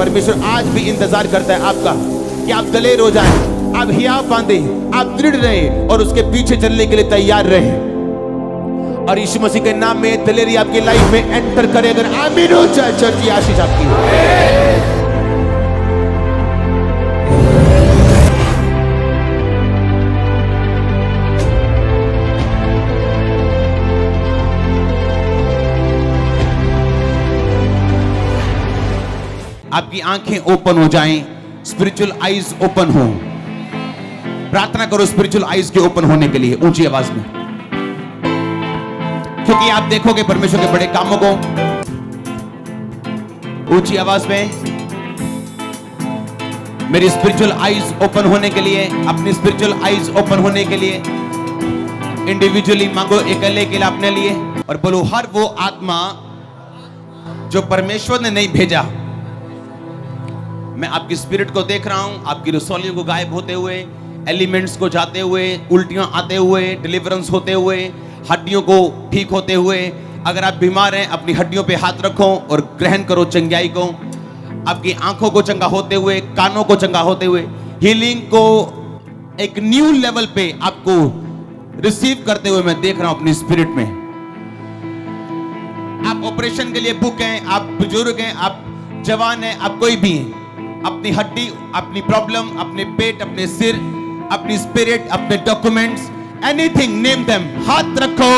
परमेश्वर आज भी इंतजार करता है आपका कि आप दलेर हो जाएं, आप हियाव बांधे, आप दृढ़ रहे और उसके पीछे चलने के लिए तैयार रहे। और यीशु मसीह के नाम में दलेरी आपकी लाइफ में एंटर करे। अगर आमीन हो जाए चर्च, की आशीष आपकी हो। आपकी आंखें ओपन हो जाएं, स्पिरिचुअल आईज ओपन हो। प्रार्थना करो स्पिरिचुअल आईज के ओपन होने के लिए ऊंची आवाज में, क्योंकि आप देखोगे परमेश्वर के बड़े कामों को। ऊंची आवाज में, मेरी स्पिरिचुअल आईज ओपन होने के लिए, अपनी स्पिरिचुअल आईज ओपन होने के लिए इंडिविजुअली मांगो, अकेले के लिए, अपने लिए। और बोलो, हर वो आत्मा जो परमेश्वर ने नहीं भेजा, मैं आपकी स्पिरिट को देख रहा हूं, आपकी रसौलियों को गायब होते हुए, एलिमेंट्स को जाते हुए, उल्टियां आते हुए, डिलीवरेंस होते हुए, हड्डियों को ठीक होते हुए। अगर आप बीमार हैं, अपनी हड्डियों पे हाथ रखो और ग्रहण करो चंगाई को। आपकी आंखों को चंगा होते हुए, कानों को चंगा होते हुए, हीलिंग को एक न्यू लेवल पे आपको रिसीव करते हुए मैं देख रहा हूं अपनी स्पिरिट में। आप ऑपरेशन के लिए बुक हैं, आप बुजुर्ग हैं, आप जवान हैं, आप कोई भी हैं, अपनी हड्डी, अपनी प्रॉब्लम, अपने पेट, अपने सिर, अपनी स्पिरिट, अपने डॉक्यूमेंट्स, एनीथिंग, नेम देम, हाथ रखो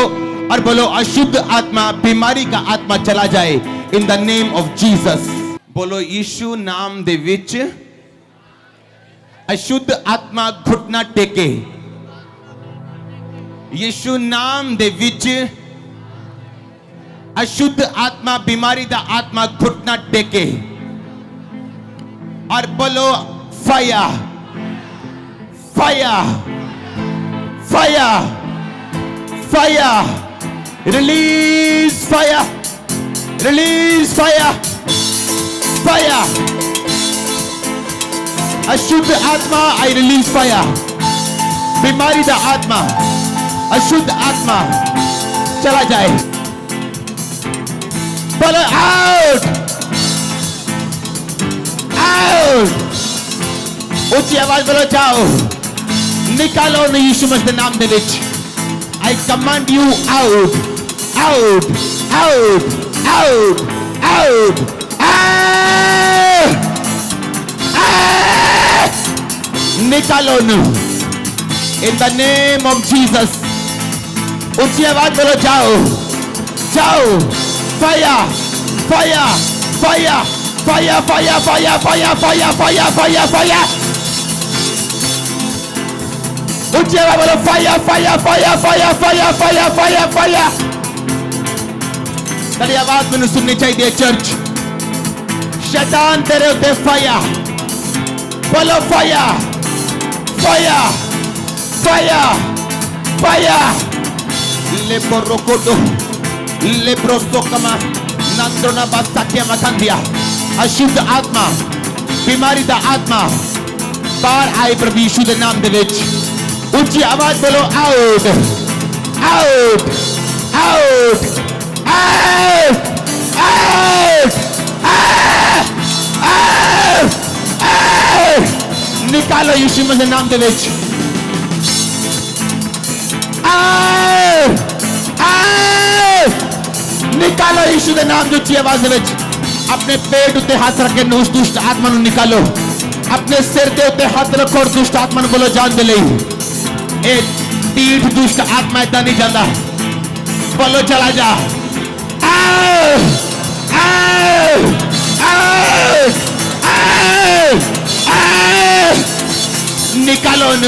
और बोलो, अशुद्ध आत्मा, बीमारी का आत्मा चला जाए इन द नेम ऑफ जीसस। बोलो, यीशु नाम दे विच अशुद्ध आत्मा घुटना टेके। यीशु नाम दे विच अशुद्ध आत्मा, बीमारी दा आत्मा घुटना टेके। और बोलो, fire fire fire fire, release fire, release fire fire. अशुद्ध आत्मा, आई रिलीज फायर। बीमारी दा आत्मा, अशुद्ध आत्मा चला जाए। बोलो, आउट आउट। ऊंची आवाज बोलो, जाओ, निकालो न यीशु मसीह के नाम दे विच। I command you out out out out out निकालो न in the name of Jesus. ऊंची आवाज बोलो, जाओ जाओ। Fire fire fire fire fire fire fire fire fire fire fire. ऊंची आवाज बोलो, fire fire fire fire fire fire fire fire. तेरी आवाज मैंने सुननी चाहिए चर्च। शैतान तेरे उते फायर। बोलो, फायर फायर फायर फायर। ले पोरोकोडो, ले प्रोस्तोकमा, नंद्रोना बास्ताकिया मथंदिया। अशुद्ध आत्मा, बीमारी दा आत्मा बाहर आए प्रभु यीशु के नाम दे विच। ऊंची आवाज बोलो, out out out out out out. निकालो यीशु मसीह नाम दे विच। Out out. निकालो यीशु के नाम, ऊंची आवाज दे विच। अपने पेट उत्ते हाथ रख के उस दुष्ट आत्मा को निकालो। अपने सिर के उत्ते हाथ रखो और दुष्ट आत्मा को बोलो, जान दे ले। एक पीठ दुष्ट आत्मा इतना नहीं जाता, बोलो चला जा। आओ आओ आओ आओ आओ। निकालो न,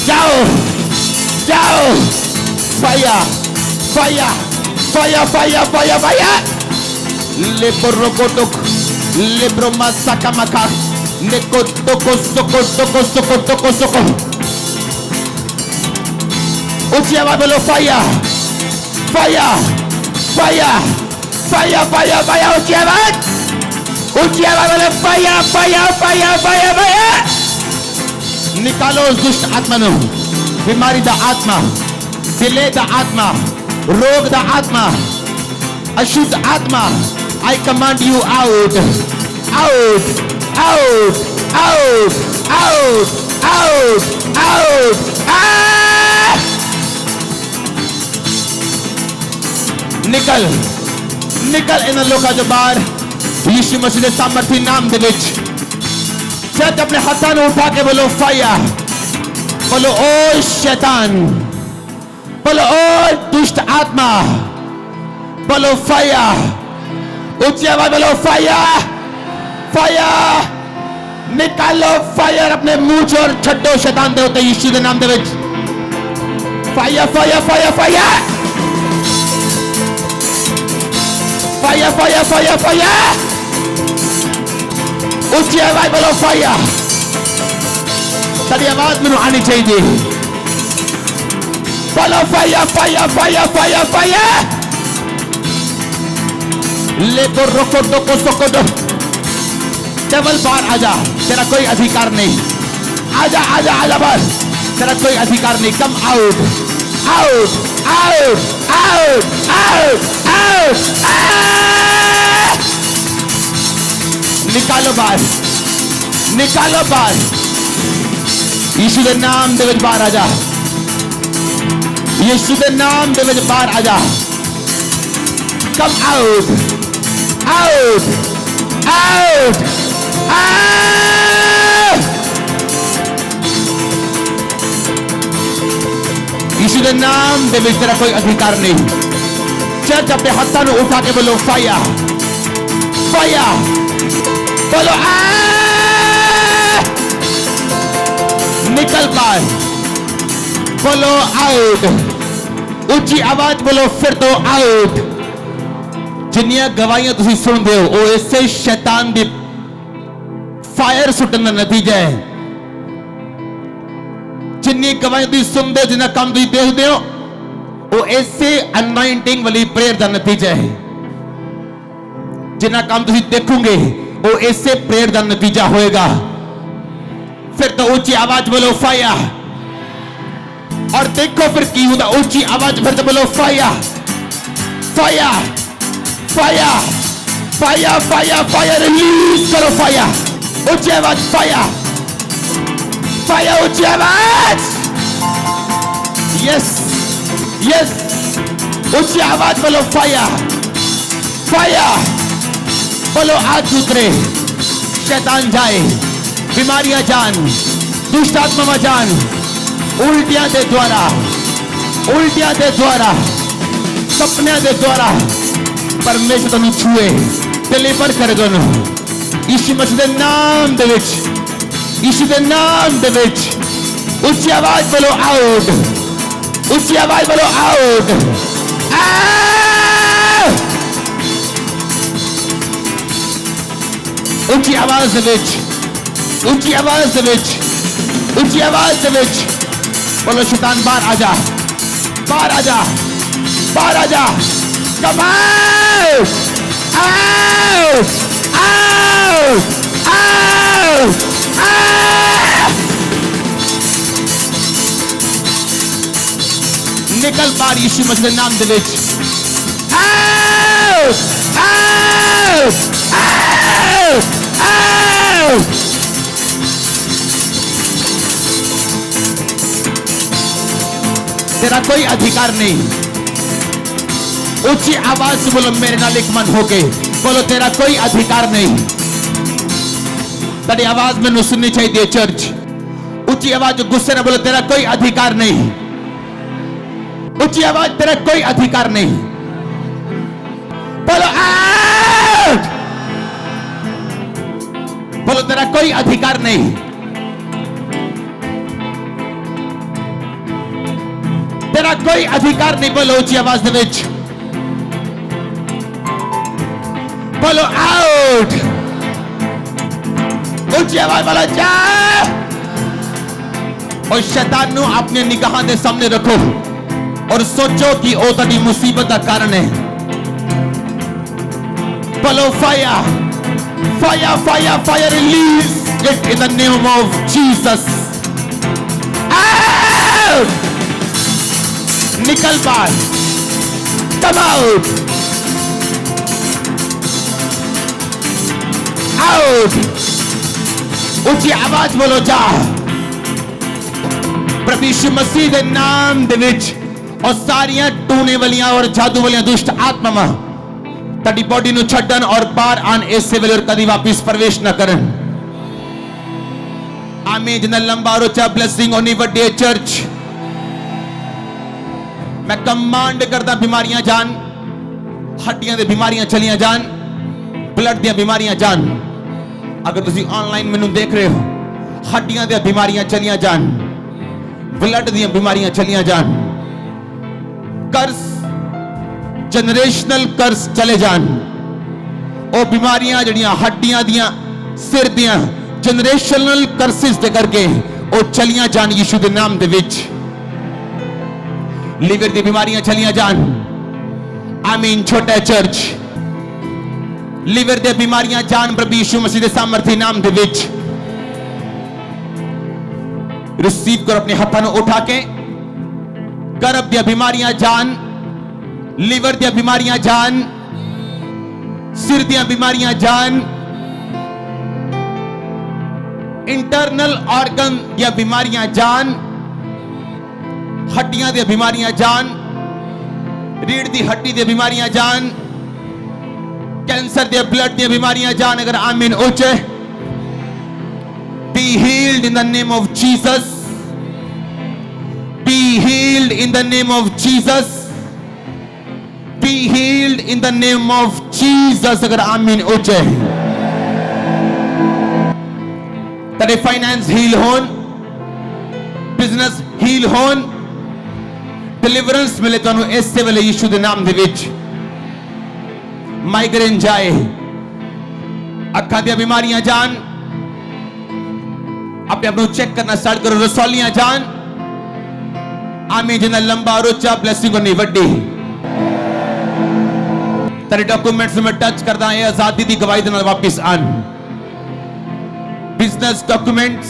जाओ जाओ। Fire fire fire fire fire fire. ले पोरोकोटोक, ले ब्रोमा साकामाका, neko toko soko toko soko toko soko. ऊंची आवाज बोलो, fire fire fire fire fire fire. ऊंची आवाज बोलो, fire fire fire fire fire. निकालो उस दुष्ट आत्मा नो, बीमारी दा आत्मा, दिले दा आत्मा, रोग दा आत्मा, अशुद्ध आत्मा। I command you out out, out, out, out, out, out. निकल निकल ਇਹਨਾਂ ਲੋਕਾਂ ਚੋਂ ਬਾਹਰ ਯਿਸੂ ਮਸੀਹ ਦੇ ਸਾਮਰਥੀ ਨਾਮ ਦੇ ਵਿੱਚ ਸਿਰ ਆਪਣੇ ਹੱਥਾਂ ਨੂੰ ਉਠਾ ਕੇ ਬੋਲੋ ਫਾਇਰ बोलो ओ शैतान बोलो ओ दुष्ट आत्मा बोलो फायर ऊंची आवाज बोलो फायर फायर निकालो फायर अपने मुंह से और छड्डो शैतान दे होते यीशु के नाम दे विच fire fire fire fire fire fire fire fire ऊंची आवाज बोलो फायर तेरी आवाज में आनी चाहिए बोलो fire fire fire fire fire लेको रोको टोको सोको दो केवल बाहर आजा तेरा कोई अधिकार नहीं आजा आजा आजा बस तेरा कोई अधिकार नहीं कम out out out out out out निकालो बाहर निकालो बाहर यीशु के नाम दे विच बाहर आजा यीशु के नाम दे विच बाहर आजा कम आउट आउट आउट यीशु के नाम दे विच तेरा कोई अधिकार नहीं चर्च अपने हाथों को उठा के बोलो फायर फायर बोलो निकल बाहर बोलो आउट ऊंची आवाज बोलो फिर तो आउट जिन्नियां गवाहियां तुसी सुनदे हो वो इससे शैतान दी फायर सुटन दा नतीजा है जिन्नी गवाहियां तुसी सुनदे हो जिन्ना काम तुसी देखदे हो वो इससे अनॉइंटिंग वाली प्रेयर दा नतीजा है जिन्ना काम तुसी देखोगे वो इससे प्रेयर दा नतीजा होएगा फिर तो ऊंची आवाज बोलो फायर और देखो फिर की होता ऊंची आवाज फिर तो बोलो fire fire fire fire fire fire release करो फायर ऊंची आवाज फायर फायर ऊंची आवाज यस यस ऊंची आवाज बोलो फायर फायर बोलो आज उतरे शैतान जाए बीमारियां जान दुष्ट आत्मा जान उल्टियां दे द्वारा सपने दे द्वारा परमेश्वर तनु छुए डिलीवर कर दो यीशु मसीह दे नाम दे विच यीशु दे नाम दे विच ऊंची आवाज बोलो आउट ऊंची आवाज बोलो आउट ऊंची आवाज दे विच ऊंची आवाज दे विच ऊंची आवाज दे विच बोलो शैतान बाहर आजा बाहर आजा बाहर आजा come out out out out निकल बाहर यीशु मसीह नाम दे विच आउट आउट आउट आउट तेरा कोई अधिकार नहीं ऊंची आवाज से बोलो मेरे नाल एक मन होके बोलो तेरा कोई अधिकार नहीं तेरी आवाज मैंने सुननी चाहिए चर्च ऊंची आवाज गुस्से में बोलो तेरा कोई अधिकार नहीं ऊंची आवाज तेरा कोई अधिकार नहीं बोलो आउट बोलो तेरा कोई अधिकार नहीं तेरा कोई अधिकार नहीं बोलो ऊंची आवाज दे विच बोलो आउट ऊंची आवाज बोलो जा और शैतान नु अपने निगाहां दे सामने रखो और सोचो कि ओ तड़ी मुसीबत का कारण है बोलो fire fire fire fire release it in the name of Jesus out निकल बाहर कम आउट आउट आउट। ऊंची आवाज बोलो जा। प्रभु यीशु मसीह के नाम दे विच और सारियां टूने वालियां और जादू वालियां दुष्ट आत्मा तड़ी बॉडी नु छड्डन और बाहर आन ऐसे वेले और कदी वापस प्रवेश न करन। आमीन। जिन्ना लंबा और ऊंचा ब्लेसिंग होनी वड्डी चर्च। मैं कमांड करता बीमारियां जान, हड्डियां दे बीमारियां चलियां जान, ब्लड दी बीमारियां जान। अगर तुसी ऑनलाइन मैनू देख रहे हो, हड्डियां दी बीमारियां चलियां जान, ब्लड दी बीमारियां चलियां जान, कर्स जनरेशनल कर्स चले जान। ओ बीमारियां जड़ियां हड्डियां दियां सिर दियां जनरेशनल कर्सिस दे करके ओ चलियां जान यीशु दे नाम दे विच। लीवर दी बीमारियां चलियां जान। आमीन। छोटा चर्च लीवर दी बीमारियां जान प्रभु यीशु मसीह दे सामर्थी नाम दे विच। रिसीव करो अपने हाथों को उठा के। गर्भ दी बीमारियां जान, लीवर दी बीमारियां जान, सिर दी बीमारियां जान, इंटरनल ऑर्गन दी बीमारियां जान, हड्डियां दी बीमारियां जान, रीढ़ दी हड्डी दी बीमारियां जान, कैंसर दी ब्लड दी बीमारियां जान। अगर आमीन ऊंचे। Be healed in the name of Jesus. Be healed in the name of Jesus. Be healed in the name of Jesus. अगर आमीन ऊंचे। तेरे फाइनेंस हील होन, बिजनेस हील होन, डिलीवरेंस मिले तो ऐसे वेले यीशु दे नाम दे विच। माइग्रेन जाए, अखा दी बीमारियां जान, अपने आप को चेक करना स्टार्ट करो। रसौलियां जान। आमीन। जिन्ना लंबा और ऊंचा ब्लेसिंग होनी वड्डी। तेरे डॉक्यूमेंट्स में टच करदा है, आजादी दी गवाही दे नाल वापस आन। Business documents,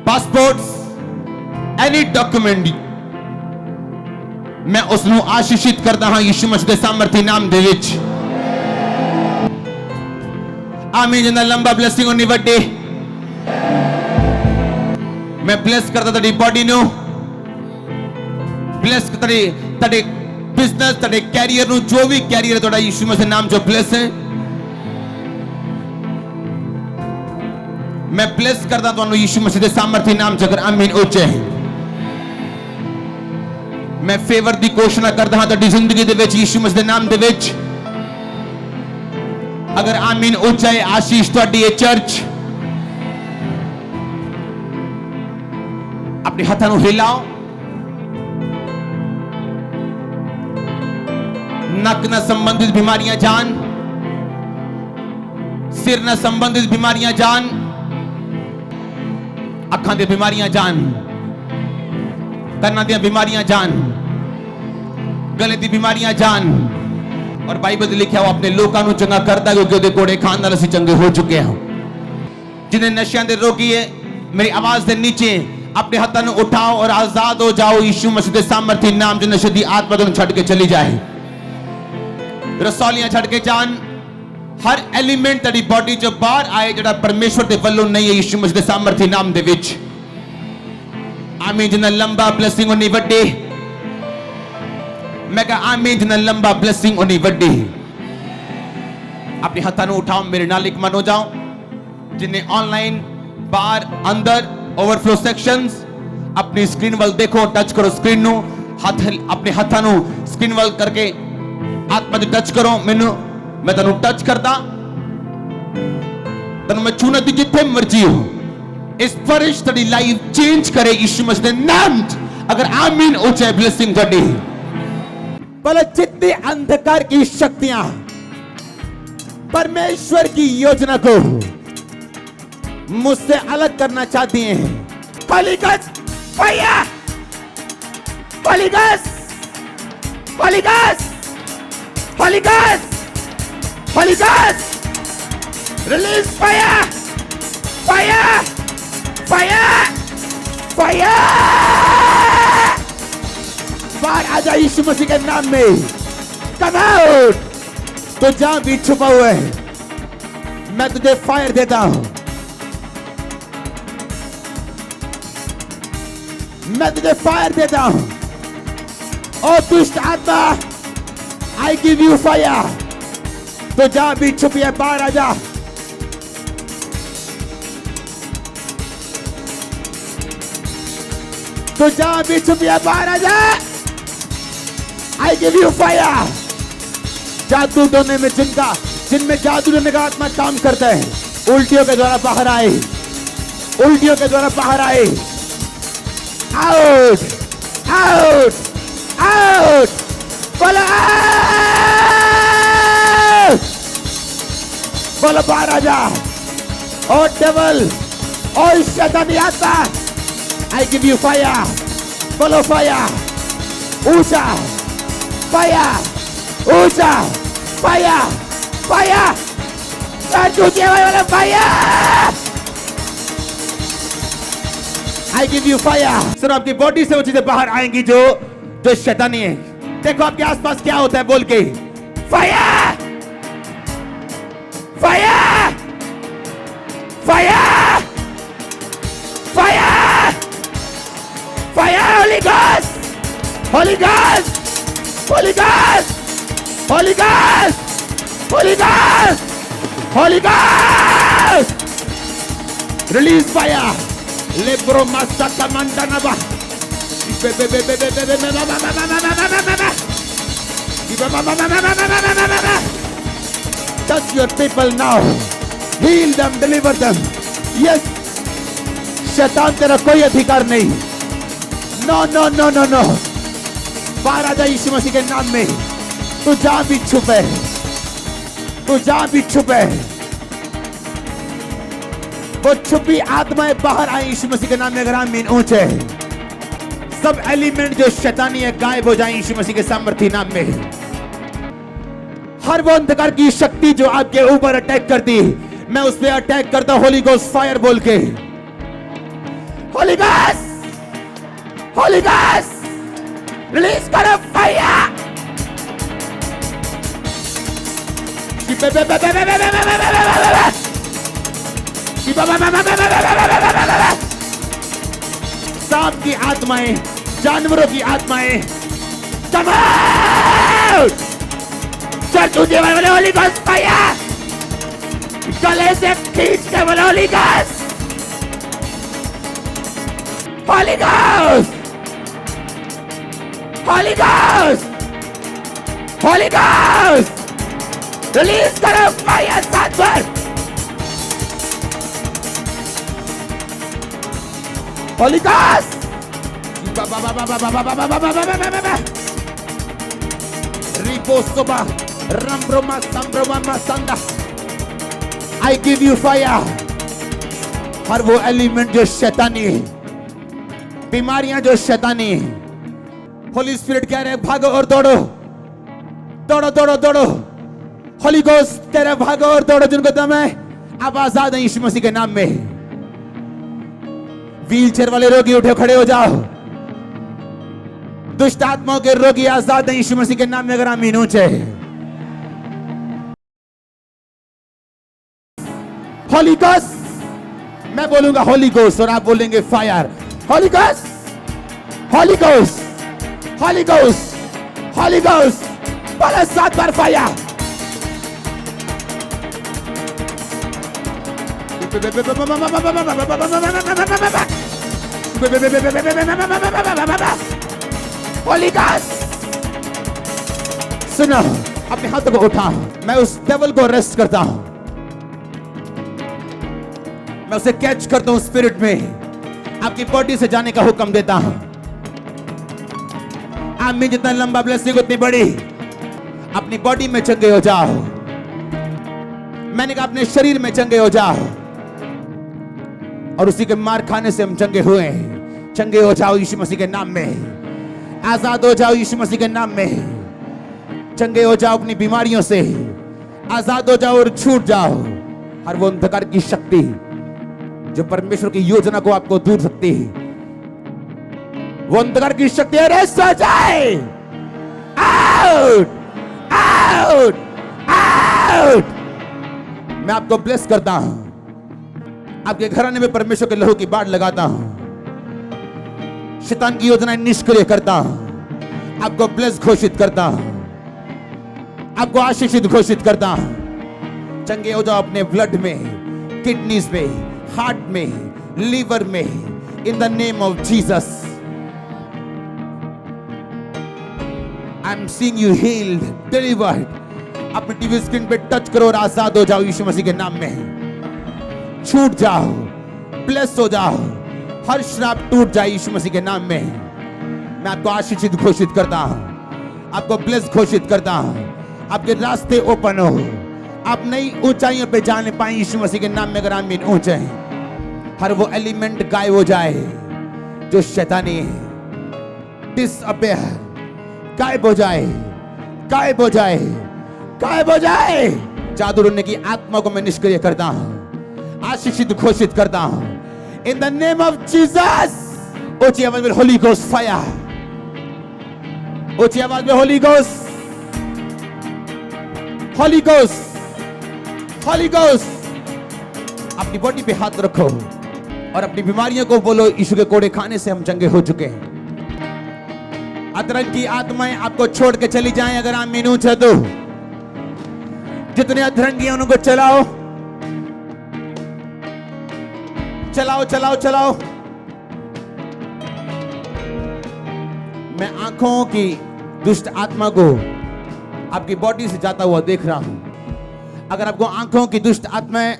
passports, any document मैं उसनु आशीषित करता हां यीशु मसीह दे सामर्थी नाम दे विच। आमीन। जिन्ना लंबा ब्लेसिंग होनी वड्डी। मैं ब्लेस करता तेरी बॉडी नु, ब्लेस तेरे बिजनेस, तेरे कैरियर नु, जो भी कैरियर थोड़ा यीशु मसीह नाम जो ब्लेस है। मैं ब्लेस करता तो यीशु मसीह दे सामर्थी नाम जगर आमीन ऊंचे। मैं फेवर दी घोषणा करता हां तेरी जिंदगी दे विच यीशु मसीह दे नाम दे विच। अगर आमीन ऊंचा है आशीष तुहाडी ये चर्च। अपने हाथों को हिलाओ। नक न संबंधित बीमारियां जान, सिर न संबंधित बीमारियां जान, अखां दी बीमारियां जान, कन्ना दी बीमारियां जान, गले दी बीमारियां जान। और बाइबल लिखा हुआ अपने लोगों को चंगा करता क्योंकि ਉਹਦੇ कोड़े खान नाल ਅਸੀਂ चंगे हो चुके हैं। जिन्हें नशियां दे रोगी है, मेरी आवाज दे नीचे अपने हाथों को उठाओ और आजाद हो जाओ यीशु मसीह दे सामर्थी नाम जो नशे दी आत्मा तुम छड़ के चली जाए। रसौलियां छड़ के जान। हर एलिमेंट तेरी बॉडी जो बाहर आए जड़ा परमेश्वर दे वल्लों नहीं है यीशु मसीह दे सामर्थी नाम दे विच। आमीन। जिन्ना लंबा ब्लेसिंग होनी वड्डी। मैं कहा आमीन। जिन्ना लंबा ब्लेसिंग होनी वड्डी। अपने हाथों को उठाओ, मेरे नाल एक मन हो जाओ। जिन्हें ऑनलाइन बाहर अंदर ओवरफ्लो सेक्शंस अपनी स्क्रीन वाल देखो, टच करो स्क्रीन नु। हाथ अपने हाथों को स्क्रीन वाल करके आत्मा से टच करो। मैं तेन टच करता, तेन मैं छूना दी जिथे मर्जी हो। इस फरिश तेरी लाइफ चेंज करे यीशु मसीह दे नाम। अगर आमीन ऊंचे ब्लेसिंग तेरी। बोले जितनी अंधकार की शक्तियां परमेश्वर की योजना को मुझसे अलग करना चाहती हैं, Holi ghost fire, Holi ghost, Holi ghost, Holi ghost, Holi ghost, release fire, fire, fire, fire. बाहर आ जा यीशु मसीह के नाम में। Come out. तो जहां भी छुपा हुआ है मैं तुझे फायर देता हूं, मैं तुझे फायर देता हूं। ओ दुष्ट आत्मा, आई गिव यू फायर। तो जा भी छुपी है, बाहर आ जा। तो जा भी छुपी है, बाहर आ जा। I give you fire. जादू टोने में जिनमें जादू टोने का आत्मा काम करता है, उल्टियों के द्वारा बाहर आए, उल्टियों के द्वारा बाहर आए। आउट, आउट, आउट, बोलो आउट, बोलो बाहर आ जा। ओ डेविल, ओ शैतानी आत्मा, आई गिव यू फायर। बोलो फायर, ऊंचा फायर, ऊंचा फायर, फायर, टूटे वाले fire. I give you fire. Sir आपकी बॉडी से वो चीजें बाहर आएंगी जो शैतानी है। देखो आपके आसपास क्या होता है, बोल के fire, fire, fire, fire, fire, Holi ghost, Holi ghost, Holi ghost, Holi ghost, Holi ghost, Holi ghost, release fire. Lebro masaka mandanaba. Touch your people now. Heal them, deliver them. Yes. शैतान तेरा कोई अधिकार नहीं। No no no no no. बाहर आ जा यीशु मसीह के नाम में। तू जहां भी छुपे, तू जहां भी छुपे, वो छुपी आत्माएं बाहर आई यीशु मसीह के नाम में। अगर आमीन ऊंचे, सब एलिमेंट जो शैतानी है गायब हो जाए यीशु मसीह के सामर्थी नाम में। हर वो अंधकार की शक्ति जो आपके ऊपर अटैक करती, मैं उस पर अटैक करता हूं होली घोस्ट फायर बोल के। Holi ghost, Holi ghost, release करो फायर। सांप की आत्माएं, जानवरों की आत्माएं, कम आउट। चल तुझे बोले होली घोस्ट फायर। गले से खींच के बोले Holi ghost, Holi ghost, Holi ghost, Holi ghost, release करो फायर साथ बार। Holy Ghost! Riposoba, Rambroma, Sambroma, Masanda. I give you fire. हर वो एलिमेंट जो शैतानी है, बीमारियां जो शैतानी है, होली स्पिरिट कह रहे हैं भागो और दौड़ो, दौड़ो दौड़ो दौड़ो। होली घोस्ट कह रहे हैं भागो और दौड़ो, जिनको दम है आप आजाद हैं यीशु मसीह के नाम में। व्हील चेयर वाले रोगी उठे खड़े हो जाओ। दुष्ट आत्माओं के रोगी आजाद हैं यीशु मसीह के नाम में। अगर आमीन ऊंचे, होली घोस्ट, मैं बोलूंगा होली घोस्ट और आप बोलेंगे fire. Holi ghost, Holi ghost, Holi ghost, Holi ghost, बोले 7 बार फायर। होली घोस्ट, सुनो, अपने हाथों को उठा, मैं उस डेविल को अरेस्ट करता हूं, मैं उसे कैच करता हूं स्पिरिट में, आपकी बॉडी से जाने का हुक्म देता हूं। आमीन। जितना लंबा ब्लेसिंग उतनी बड़ी। अपनी बॉडी में चंगे हो जाओ। मैंने कहा अपने शरीर में चंगे हो जाओ, और उसी के मार खाने से हम चंगे हुए। चंगे हो जाओ यीशु मसीह के नाम में। आजाद हो जाओ यीशु मसीह के नाम में। चंगे हो जाओ अपनी बीमारियों से। आजाद हो जाओ और छूट जाओ हर वो अंधकार की शक्ति जो परमेश्वर की योजना को आपको दूर सकती है। वो अंधकार की शक्ति अरेस्ट हो जाए। Out, out, out. मैं आपको ब्लेस करता हूं, आपके घराने में परमेश्वर के लहू की बाढ़ लगाता हूं, शैतान की योजनाएं निष्क्रिय करता हूं, आपको ब्लेस घोषित करता हूं, आपको आशीषित घोषित करता हूं। चंगे हो जाओ अपने ब्लड में, किडनीज में, हार्ट में, लीवर में, in the name of Jesus. I am seeing you healed, delivered. अपने टीवी स्क्रीन पे टच करो और आजाद हो जाओ यीशु मसीह के नाम में। छूट जाओ, ब्लेस हो जाओ, हर श्राप टूट जाए यीशु मसीह के नाम में। मैं आपको आशीषित घोषित करता हूं, आपको ब्लेस घोषित करता हूं। आपके रास्ते ओपन हो, आप नई ऊंचाइयों पे जाने पाए यीशु मसीह के नाम में। अगर आमीन ऊंचे हैं, हर वो एलिमेंट गायब हो जाए जो शैतानी है, डिसअपियर, गायब हो जाए, गायब हो जाए, गायब हो जाए। जादू टोने की आत्मा को मैं निष्क्रिय करता हूं, आशीषित घोषित करता हूं इन द नेम ऑफ जीसस। ऊंची आवाज में होली गोस्ट फायर, ऊंची आवाज में Holi ghost, Holi ghost, Holi ghost. अपनी बॉडी पे हाथ रखो और अपनी बीमारियों को बोलो, यीशु के कोड़े खाने से हम चंगे हो चुके हैं। अतरंग की आत्माएं आपको छोड़ के चली जाएं अगर आप मीनू है तो। जितने अधरंगी हैं उनको चलाओ, चलाओ, चलाओ, चलाओ। मैं आंखों की दुष्ट आत्मा को आपकी बॉडी से जाता हुआ देख रहा हूं। अगर आपको आंखों की दुष्ट आत्माएं,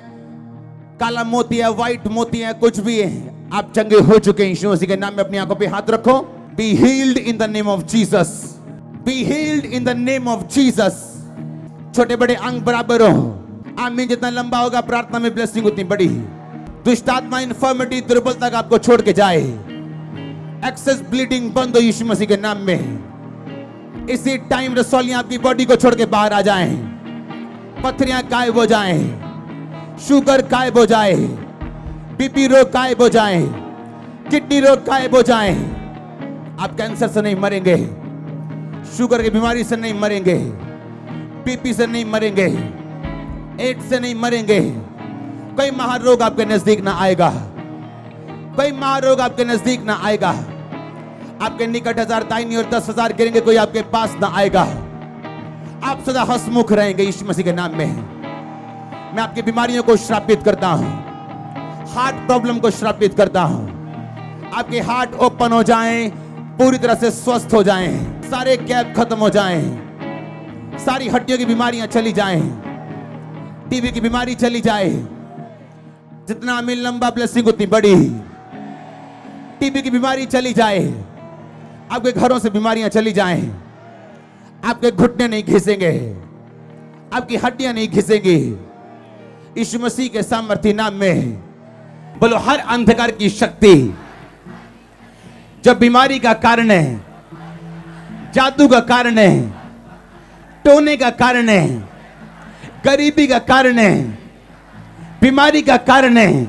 काला मोती है, व्हाइट मोती है, कुछ भी है, आप चंगे हो चुके हैं यीशु मसीह के नाम में। अपनी आंखों पे हाथ रखो। Be healed in the name of Jesus, be healed in the name of Jesus. छोटे बड़े अंग बराबर हो। आमीन। जितना लंबा होगा प्रार्थना में ब्लेसिंग उतनी बड़ी। दुष्ट आत्मा, इन्फर्मिटी, दुर्बलता का आपको छोड़ के जाए। एक्सेस ब्लीडिंग बंद हो यीशु मसीह के नाम में। इसी टाइम रसौलियां आपकी बॉडी को छोड़ के बाहर आ जाएं, पथरियां गायब हो जाएं, शुगर गायब हो जाए, बीपी रोग गायब हो जाए, किडनी रोग गायब हो जाए। आप कैंसर से नहीं मरेंगे, शुगर की बीमारी से नहीं मरेंगे, बीपी से नहीं मरेंगे, एड्स से नहीं मरेंगे। कोई महारोग आपके नजदीक ना आएगा, कोई महारोग आपके नजदीक ना आएगा। आपके निकट 1000 दाहिनी और 10,000 गिरेंगे, कोई आपके पास ना आएगा। आप सदा हंसमुख रहेंगे यीशु मसीह के नाम में। मैं आपकी बीमारियों को श्रापित करता हूं, हार्ट प्रॉब्लम को श्रापित करता हूं। आपके हार्ट ओपन हो जाएं, पूरी तरह से स्वस्थ हो जाएं, सारे गैप खत्म हो जाएं, सारी हड्डियों की बीमारियां चली जाएं, टीबी की बीमारी चली जाए। जितना अमीन लंबा ब्लेसिंग उतनी बड़ी। टीबी की बीमारी चली जाए, आपके घरों से बीमारियां चली जाएं, आपके घुटने नहीं घिसेंगे, आपकी हड्डियां नहीं घिसेंगी यीशु मसीह के सामर्थ्य नाम में। बोलो, हर अंधकार की शक्ति जो बीमारी का कारण है, जादू का कारण है, टोने का कारण है, गरीबी का कारण है, बीमारी का कारण है,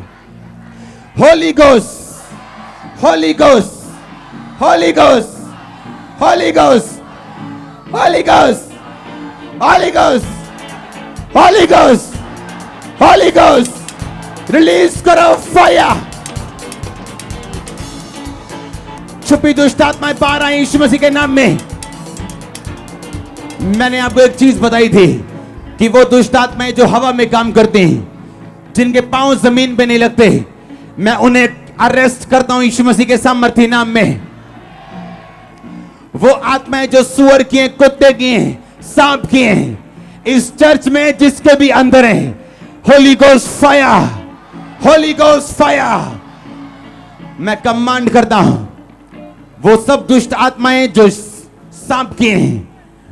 Holi ghost, Holi ghost, Holi ghost, Holi ghost, Holi ghost, Holi ghost, Holi ghost, Holi ghost, release करो फायर। छुपी दुष्ट आत्माएं बाहर आई यीशु मसीह के नाम में। मैंने आपको एक चीज बताई थी कि वो दुष्ट आत्माएं जो हवा में काम करती हैं, जिनके पांव जमीन पे नहीं लगते, मैं उन्हें अरेस्ट करता हूं यीशु मसीह के सामर्थ्य नाम में। वो आत्माएं जो सुअर की हैं, कुत्ते की हैं, सांप की हैं, इस चर्च में जिसके भी अंदर हैं, Holi ghost fire, holy ghost fire. मैं कमांड करता हूं, वो सब दुष्ट आत्माएं जो सांप की हैं,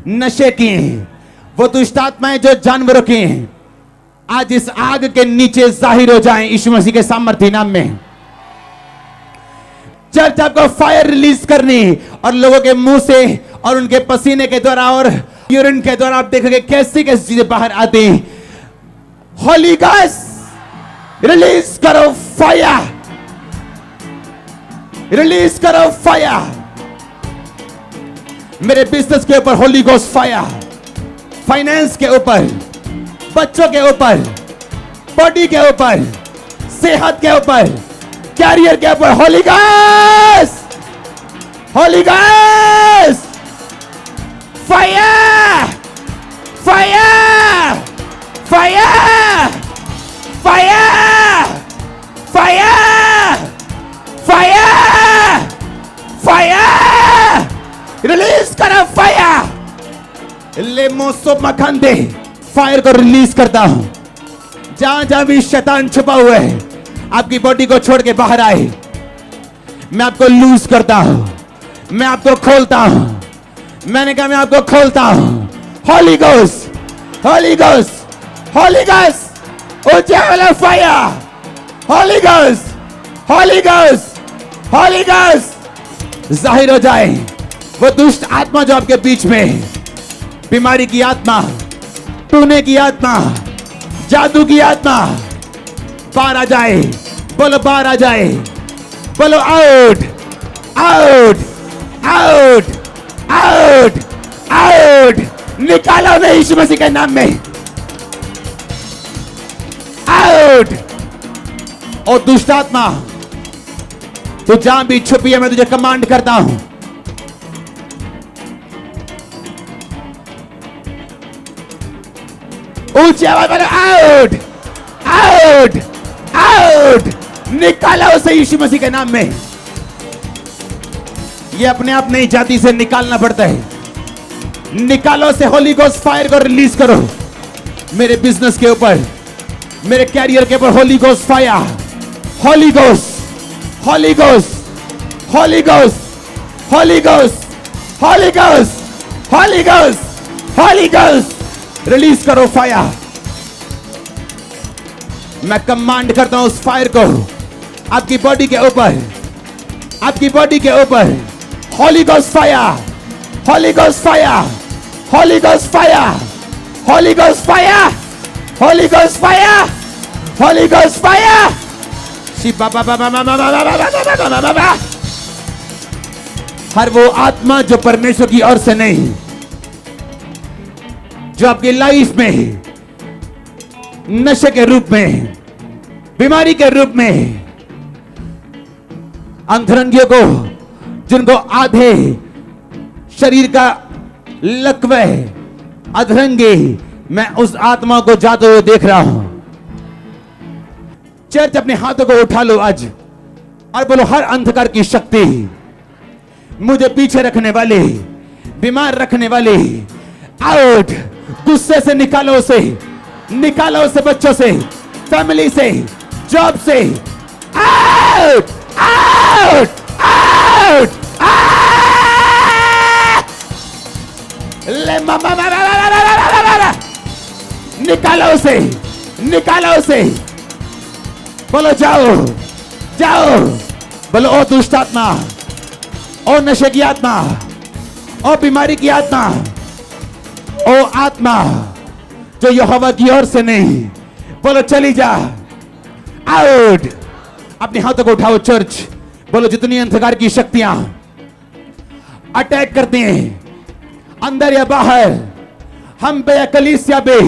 नशे की हैं, वो दुष्ट आत्माएं जो जानवरों की हैं, आज इस आग के नीचे जाहिर हो जाएं यीशु मसीह के सामर्थ्य नाम में। चर्च आपको फायर रिलीज करनी, और लोगों के मुंह से और उनके पसीने के द्वारा और यूरिन के द्वारा आप देखोगे कैसी कैसी चीजें बाहर आती हैं। होली गॉस्ट रिलीज करो फायर, रिलीज करो फायर। मेरे बिजनेस के ऊपर होली गोस्ट फायर, फाइनेंस के ऊपर, बच्चों के ऊपर बॉडी के ऊपर, सेहत के ऊपर, कैरियर के ऊपर। Holi ghost, Holi ghost, fire, fire, fire, fire, fire, fire, fire, release करो फायर। ले मोसो मखंदे, फायर को रिलीज करता हूं। जहां जहां भी शैतान छुपा हुआ है, आपकी बॉडी को छोड़ के बाहर आए। मैं आपको लूज करता हूं, मैं आपको खोलता हूं। मैंने कहा मैं आपको खोलता हूं। Holi ghost, Holi ghost, Holi ghost, ऊंचे वाला fire, holy ghost, Holi ghost, Holi ghost. जाहिर हो जाए वो दुष्ट आत्मा जो आपके बीच में है, बीमारी की आत्मा, टूने की आत्मा, जादू की आत्मा, बाहर आ जाए। बोलो बाहर आ जाए, बोलो out, out, out, out, out. निकालो ना यीशु मसीह के नाम में, आउट। और दुष्ट आत्मा तू जहां भी छुपी है, मैं तुझे कमांड करता हूं, ऊंचे आवाज में आउट, आउट, आउट। निकालो उसे यीशु मसीह के नाम में। ये अपने आप नहीं जाती, से निकालना पड़ता है। निकालो से। होली गोस्ट फायर को रिलीज करो मेरे बिजनेस के ऊपर, मेरे कैरियर के ऊपर। Holy ghost fire, holy ghost, Holi ghost, Holi ghost, Holi ghost, Holi ghost, Holi ghost, Holi ghost. Release करो फायर। मैं कमांड करता हूं उस फायर को आपकी बॉडी के ऊपर, आपकी बॉडी के ऊपर। Holy ghost fire, holy ghost fire, holy ghost fire, holy ghost fire, holy ghost fire, holy ghost fire. शिबा बाबा बाबा बाबा बाबा बाबा। हर वो आत्मा जो परमेश्वर की ओर से नहीं, जो आपकी लाइफ में नशे के रूप में, बीमारी के रूप में, अंतरंगियों को, जिनको आधे शरीर का लकवा है, अधरंगी, मैं उस आत्मा को जाते हुए देख रहा हूं। चर्च अपने हाथों को उठा लो आज और बोलो हर अंधकार की शक्ति, मुझे पीछे रखने वाले, बीमार रखने वाले, आउट। गुस्से से निकालो उसे, निकालो उसे, बच्चों से, फैमिली से, जॉब से, आउट, आउट, आउट, ले मामा, निकालो उसे, निकालो उसे। बोलो जाओ, जाओ। बोलो ओ दुष्ट आत्मा, ओ नशे की आत्मा, ओ बीमारी की आत्मा, ओ आत्मा जो यहोवा की ओर से नहीं, बोलो चली जा, आउट। अपने हाथों को उठाओ चर्च, बोलो जितनी अंधकार की शक्तियां अटैक करती हैं अंदर या बाहर, हम पे या कलीसिया पे,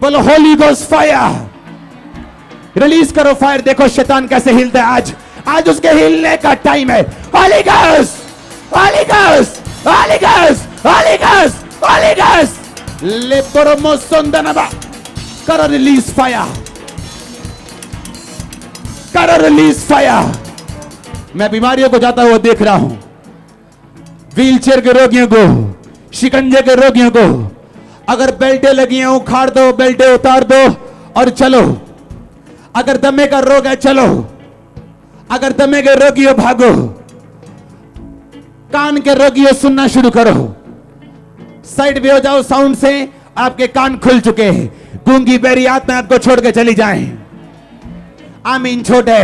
बोलो होली गोस्ट फायर। रिलीज करो फायर। देखो शैतान कैसे हिलता है आज, आज उसके हिलने का टाइम है। Holi ghost, Holi ghost, Holi ghost, Holi ghost, Holi ghost. ले परमो संदनबा करो रिलीज फायर, करो रिलीज फायर। मैं बीमारियों को जाता हुआ देख रहा हूं, व्हीलचेयर के रोगियों को, शिकंजे के रोगियों को। अगर बेल्टें लगी हैं उखाड़ दो, बेल्टें उतार दो और चलो। अगर दमे का रोग है चलो, अगर दमे के रोगी हो भागो, कान के रोगी हो सुनना शुरू करो। साइड पे हो जाओ साउंड से, आपके कान खुल चुके हैं। गूंगी बेरी आत्मा आपको छोड़ के चली जाए। आमीन। छोटे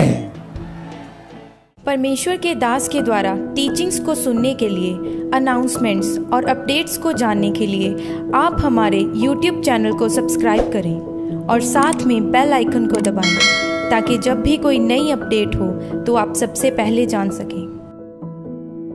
परमेश्वर के दास के द्वारा टीचिंग्स को सुनने के लिए, अनाउंसमेंट्स और अपडेट्स को जानने के लिए आप हमारे YouTube चैनल को सब्सक्राइब करें और साथ में बेल आइकन को दबाएं, ताकि जब भी कोई नई अपडेट हो तो आप सबसे पहले जान सकें।